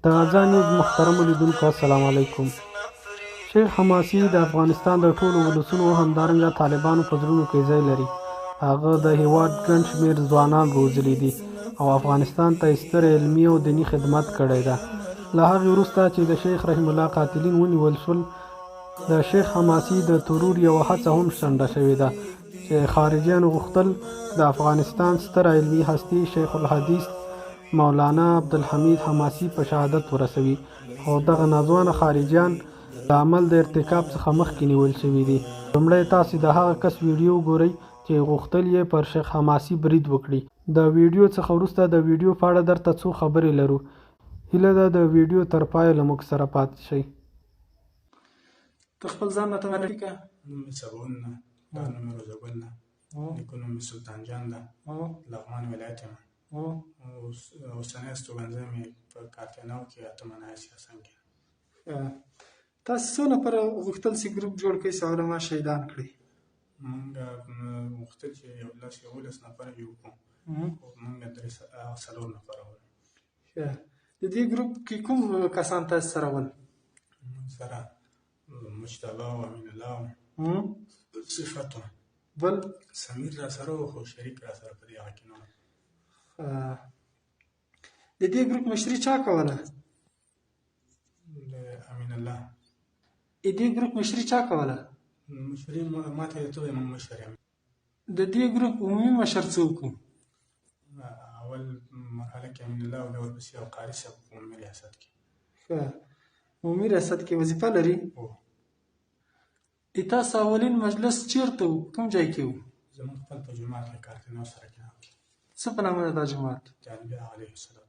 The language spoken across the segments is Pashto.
د اذان محترمو لیدونکو السلام علیکم. شیخ حماسي د افغانستان د ټولو ولسونو همدارنګه طالبانو په زړونو کې ځای لري. هغه د هیواد ګڼ شمېر ځوانان روزلي دي او افغانستان ته یې ستر علمي او دیني خدمت کړی ده. له هغې وروسته چې د شیخ رحیم الله قاتلین ونیول شول، د شیخ حماسي د ترور یوه هڅه هم شنډه شوې ده چې خارجیانو غوښتل د افغانستان ستر علمي هستي شیخ الحدیث مولانا عبدالحمید حماسي په شهادت ورسوي، خو دغه ناځوانه خارجیان د عمل د ارتکاب څخه مخکې نیول شوي دي. لومړی تاسې د هغه کس ویډیو وګورئ چې غوښتل یې پر شیخ حماسي برید وکړي. د ویډیو څخه وروسته د ویډیو په اړه درته څو خبرې لرو. هیله ده د ویډیو تر پایه له موږ سره پاتې شئ. ته خپل ځان راته معرفي کړه. نوم مې سباون ده، دا نوم مې روزګل ده، نیکه نوم مې سلطان جان ده، لغمان ولایت یم. اوسنی استوګنځی مې په کارتیناو کې اتمنای سیاسن کې. تاسو څو نفره غوښتل چې ګروپ جوړ کړئ چې علما شهیدان کړي؟ موږ غوښتل چې 11 نفره یو کړو، خو موږ 4 نفره ول. د دې ګروپ کې کوم کسان تاسو سره ول؟ موږ سره مجتبی او امین الله او صفت بل سمیر را سره و، خو شریک را سره په دې هغه کې نه. د دې ګروپ مشري چا کوله؟ د امین الله. د دې ګروپ مشري چا کوله؟ مشري ما ته ته وایم مشر یم. د دې ګروپ عمومي مشر څوک و؟ اول مرحله کې امین الله او ورپسې او قاري صاحب په عمومي ریاست کې. عمومي ریاست کې وظیفه لري؟ د تاسو اولین مجلس چیرته و؟ کوم ځای کې و؟ زموږ خپل په جومات کې کارتیناو سره کې. څه په نامه ده دا جومات؟ د انبیا علیه السلام.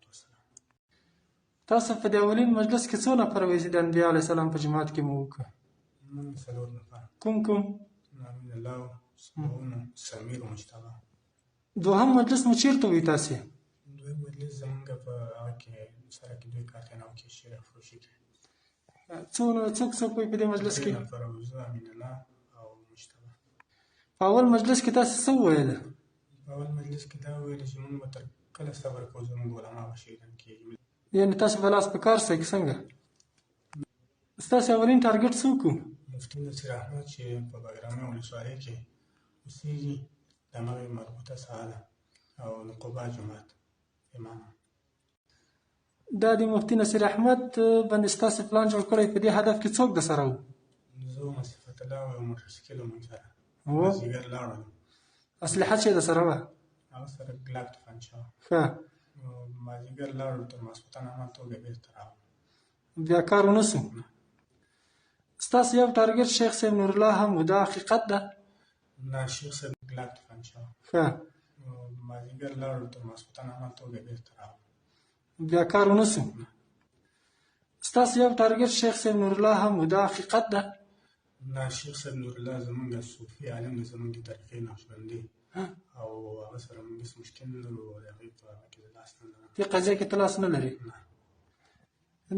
تاسو په دې اولین مجلس کې څو نفر وایي چې د انبیا علیه السلام په جومات کې مو وکړه؟ موږ 4 نفر. کوم؟ امین الله، سباون، سمیر او مجتبی. دوهم مجلس مو چیرته وایي تاسې؟ دویم مجلس زموږ په هغه کې سره کې دوی کارتیناو کې شیر افروشي کې. څوک وایي په دې مجلس کې؟ 3 نفر او زه، امین الله او مجتبی. په اول مجلس کې تاسې څه وویل؟ په اول مجلس کې دا ویل چې موږ به تر کله صبر کوو، زموږ علما به شهیدان کېږي. یعنې تاسو به لاس په کار سئ که څنګه؟ ستاسې اولین ټارګټ څوک و؟ مفتي نصیر احمد چې په بګرامي ولسوالۍ کې اوسېږي، د همغې مربوطه ساحه ده او نقوبه جومات امام. دا د مفتي نصیر احمد باندې ستاسې پلان جوړ کړی، په دې هدف کې څوک د سره و؟ زه وم، صفت الله او یو موټرسایکل و موږ سره. مازدیګر لاړو. اصلحه چې د سره وه؟ هغه سره ګلاک توپنچه وه. ښه. مازدیګر لاړو، تر ماسخوتن همالته بېرته راغلو. بیا کار ونه سو؟ ستاسو یو ټارګټ شیخ صاحب نور الله هم و، دا حقیقت ده؟ نه، شیخ صاحب ګلاک توپنچه وه. ښه. مازدیګر لاړو، تر ماسخوتن همالته بېرته راغلو. بیا کار ونه سو؟ ستاسو یو ټارګټ شیخ صاحب نور الله هم و، دا حقیقت ده؟ نه، شیخ صاحب نور الله زمونږ صوفي عالم دی، زمونږ د طریقې نقشبندي او هغه سره موږ هېڅ مشکل نه لرو او د هغې په هغه کې د لاس نه لرم. دې قضیه کې ته لاس نه لرې؟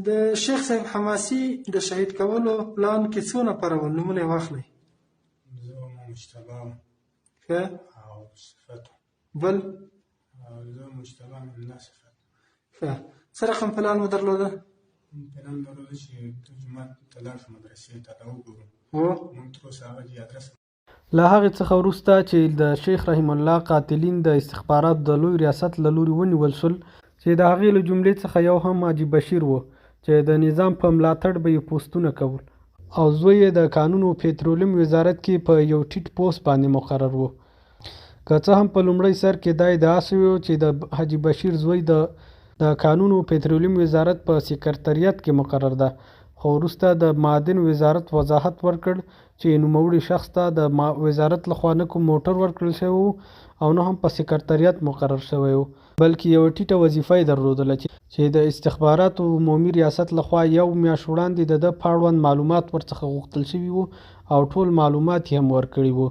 د شیخ صاحب حماسي د شهید کولو پلان کې څو نفره ول؟ نومونه یې واخلئ. زه وم، مجتبی وم او صفت. بل؟ زه مجتبی، امین الله، صفت. ښه. څه رقم پلان مو درلوده؟ پلان درلوده چې ته جومات ته لاړ شو، مدرسې ته دا وګورو. موږ تر اوسه هغه دې ادرس. له هغې څخه وروسته چې د شیخ رحیم الله قاتلین د استخباراتو د لوی ریاست له لوري ونیول شول، چې د هغې له جملې څخه یو هم حاجي بشیر و چې د نظام په ملاتړ به یې پوسټونه کول او زوی یې د کانون او پټرولیم وزارت کې په یو ټیټ پوسټ باندې مقرر و. که څه هم په لومړی سر کې دا ادعا شوې وه چې د حاجي بشیر زوی د کانون او پټرولیم وزارت په سکرتریات کې مقرر ده، خو وروسته د معدن وزارت وضاحت ورکړ چې نوموړي شخص ته د وزارت لخوا نه کوم موټر ورکړل شوی و او نه هم په سکرتریات مقرر شوی و، بلکې یوه ټیټه وظیفه یې درلودله چې د استخباراتو عمومي ریاست لخوا یو میاشت وړاندې د ده په اړوند معلومات ورڅخه غوښتل شوي وو او ټول معلومات یې هم ورکړي وو.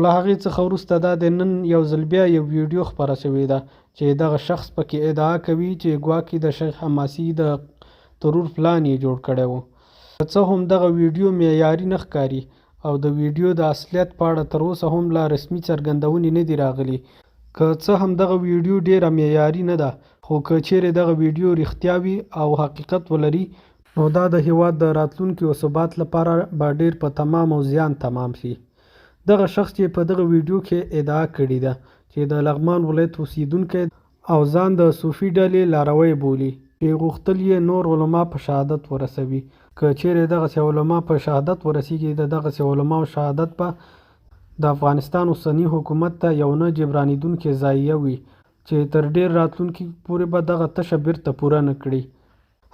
له هغې څخه وروسته دا د نن یو ځل بیا یو ویډیو خپره شوې ده چې دغه شخص پکې ادعا کوي چې ګواکې د شیخ حماسي د ترور پلان یې جوړ کړی و. که څه هم دغه ویډیو معیاري نه ښکاري او د ویډیو د اصلیت په اړه تر اوسه هم لا رسمي څرګندونې نه دي راغلي، که څه هم دغه ویډیو ډیره معیاري نه ده خو که چیرې دغه ویډیو رښتیا وي او حقیقت ولري نو دا د هیواد د راتلونکي او ثبات لپاره به ډیر په تمام او زیان تمام شي. دغه شخص چې په دغه ویډیو کې ادعا کړې ده چې د لغمان ولایت اوسیدونکی او ځان د صوفي ډلې لاروی بولي چې غوښتل یې نور علما په شهادت ورسوي. که چیرې دغسې علما په شهادت ورسیږي د دغسې علماو شهادت به د افغانستان اوسني حکومت ته یو نه جبرانېدونکې ضایعه وي چې تر ډیر راتلونکي پورې به دغه تشه بیرته پوره نه کړي.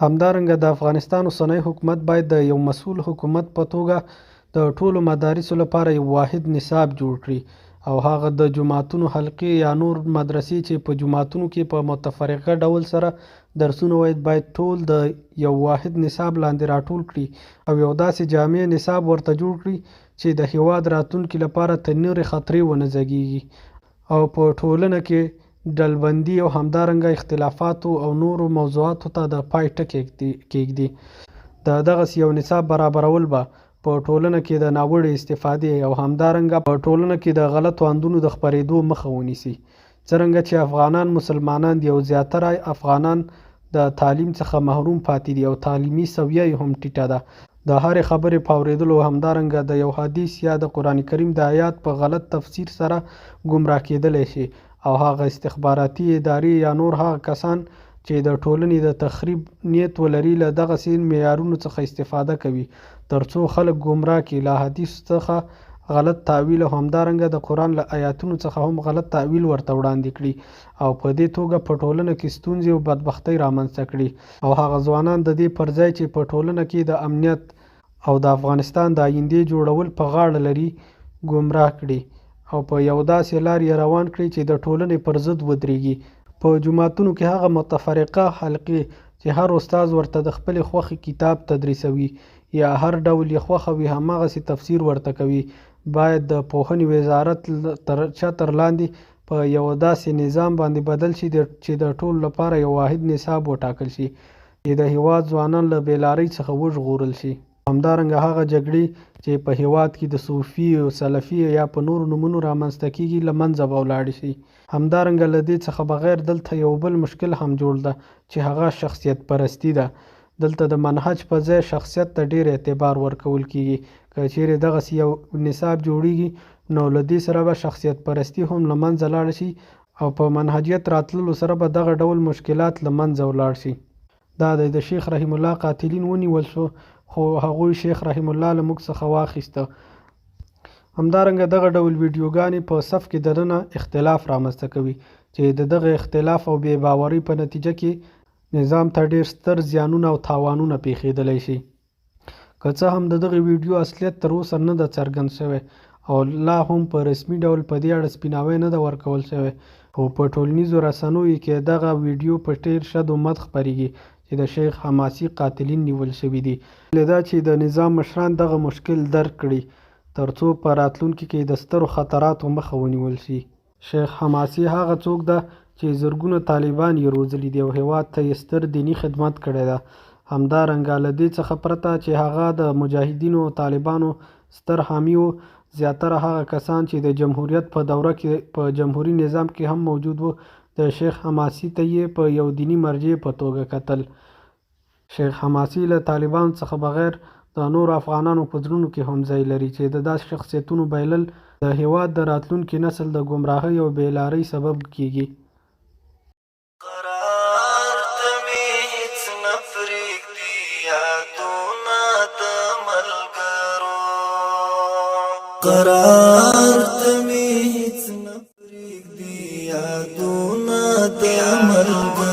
همدارنګه د افغانستان اوسنی حکومت باید د یو مسؤل حکومت په توګه د ټولو مدارسو لپاره یو واحد نصاب جوړ کړي او هغه د جوماتونو حلقې یا نور مدرسې چې په جوماتونو کې په متفرقه ډول سره درسونه باید ټول د یو واحد نصاب لاندې راټول کړي او یو داسې جامع نصاب ورته جوړ کړي چې د هیواد راتلونکي لپاره تر نورې خطرې ونه زږیږي او په ټولنه کې ډلبندي او همدارنګه اختلافاتو او نورو موضوعاتو ته د پای ټکی کېږدي. د دغسې یو نصاب برابرول به په ټولنه کې د ناوړه استفادې او همدارنګه په ټولنه کې د غلطو اندونو د خپرېدو مخه ونیسي. څرنګه چې افغانان مسلمانان دي او زیاتره افغانان د تعلیم څخه محروم پاتې دي او تعلیمي سویه یې هم ټیټه ده. د هرې خبرې په اورېدلو او همدارنګه د یو حدیث یا د قرآن کریم د آیات په غلط تفسیر سره ګمراه کېدلی شي او هغه استخباراتي ادارې یا نور هغه کسان چې د ټولنې د تخریب نیت ولري له دغسې معیارونو څخه استفاده کوي ترڅو خلک ګمراه کړي، له حدیث څخه غلط تعویل او همدارنګه د قرآن له آیاتونو څخه هم غلط تعویل ورته وړاندې کړي او په دې توګه په ټولنه کې ستونزې او بدبختۍ رامنځته کړي او هغه ځوانان د دې پر ځای چې په ټولنه کې د امنیت او د افغانستان د آیندې جوړول په غاړه لري ګمراه کړي او په یو داسې لار یې روان کړي چې د ټولنې پر ضد ودرېږي. په جوماتونو کې هغه متفرقه حلقې چې هر استاد ورته د خپلې خوښې کتاب تدریسوي یا هر ډول یې خوښه وي هماغسې تفسیر ورته کوي باید د پوهنې وزارت تر چتر لاندې په یو داسې نظام باندې بدل شي چې د ټولو لپاره یو واحد نصاب وټاکل شي چې د هیواد ځوانان له بېلارۍ څخه وژغورل شي. همدارنګه هغه جګړې چې په هیواد کې د صوفي او سلفي یا په نورو نومونو رامنځته کېږي له منځه به ولاړې شي. همدارنګه له دې څخه بغیر دلته یو بل مشکل هم جوړ ده چې هغه شخصیت پرستی ده. دلته د منهج په ځای شخصیت ته ډیر اعتبار ورکول کېږي. که چیرې دغسې یو نصاب جوړیږي نو له دې سره به شخصیت پرستی هم له منځه لاړ شي او په منهجیت راتللو سره به دغه ډول مشکلات له منځه ولاړ شي. دا د شیخ رحیم الله قاتلین ونیول شو خو هغوی شیخ رحیم الله له موږ څخه واخیسته. همدارنګه دغه ډول ویډیوګانې په صف کې دننه اختلاف رامنځته کوي چې د دغه اختلاف او بې باورۍ په نتیجه کې نظام ته ډیر ستر زیانونه او تاوانونه پیښیدلی شي. که څه هم د دغه ویډیو اصلیت تر اوسه نه ده څرګند شوی او لا هم په رسمي ډول په دې اړه سپیناوی نه ده ورکول شوی خو په ټولنیزو رسنیو کې دغه ویډیو په ډیر شد و مد خپریږي چې د شیخ حماسي قاتلین نیول شوي دي. لدا چې د نظام مشران دغه مشکل درک کړي ترڅو په راتلونکي کې د سترو خطراتو مخه ونیول شي. شیخ حماسي هغه څوک ده چې زرګونه طالبان یې روزلي دي او هیواد ته یې ستر دیني خدمت کړی ده. همدارنګه له دې څخه پرته چې هغه د مجاهدینو او طالبانو ستر حامی و زیاتره هغه کسان چې د جمهوریت په دوره کې په جمهوري نظام کې هم موجود وو د شیخ حماسي ته یې په یو دیني مرجع په توګه کتل. شیخ حماسي له طالبانو څخه بغیر د نورو افغانانو په زړونو کې هم ځای لري چې د داسې شخصیتونو بایلل د هیواد د راتلونکي نسل د ګمراهۍ او بېلارۍ سبب کیږي. قرار ته مې هېڅ نه پرېږدي یادونه د ملګرو قرار ته مې هېڅ نه پرېږدي یادونه د ملګرو